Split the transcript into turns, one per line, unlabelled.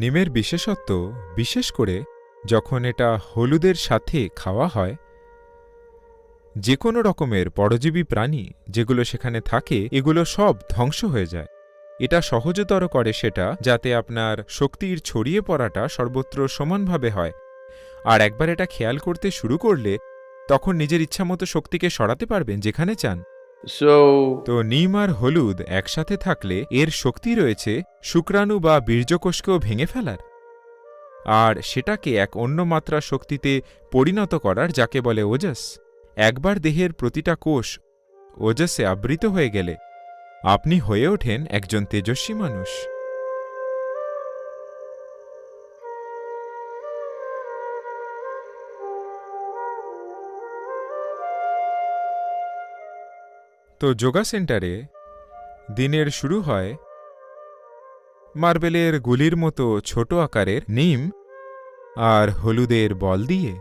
নিমের বিশেষত্ব, বিশেষ করে যখন এটা হলুদের সাথে খাওয়া হয়, যে কোনো রকমের পরজীবী প্রাণী যেগুলো সেখানে থাকে এগুলো সব ধ্বংস হয়ে যায়। এটা সহজতর করে সেটা যাতে আপনার শক্তির ছড়িয়ে পড়াটা সর্বত্র সমানভাবে হয়। আর একবার এটা খেয়াল করতে শুরু করলে তখন নিজের ইচ্ছামতো শক্তিকে সরাতে পারবেন যেখানে চান।
So,
তো নিম আর হলুদ একসাথে থাকলে এর শক্তি রয়েছে শুক্রাণু বা বীর্যকোষকেও ভেঙে ফেলার, আর সেটাকে এক অন্য মাত্রা শক্তিতে পরিণত করার, যাকে বলে ওজস। একবার দেহের প্রতিটা কোষ ওজসে আবৃত হয়ে গেলে আপনি হয়ে ওঠেন একজন তেজস্বী মানুষ। তো যোগা সেন্টারে দিনের শুরু হয় মার্বেলের গুলির মতো ছোট আকারের নিম আর হলুদের বল দিয়ে।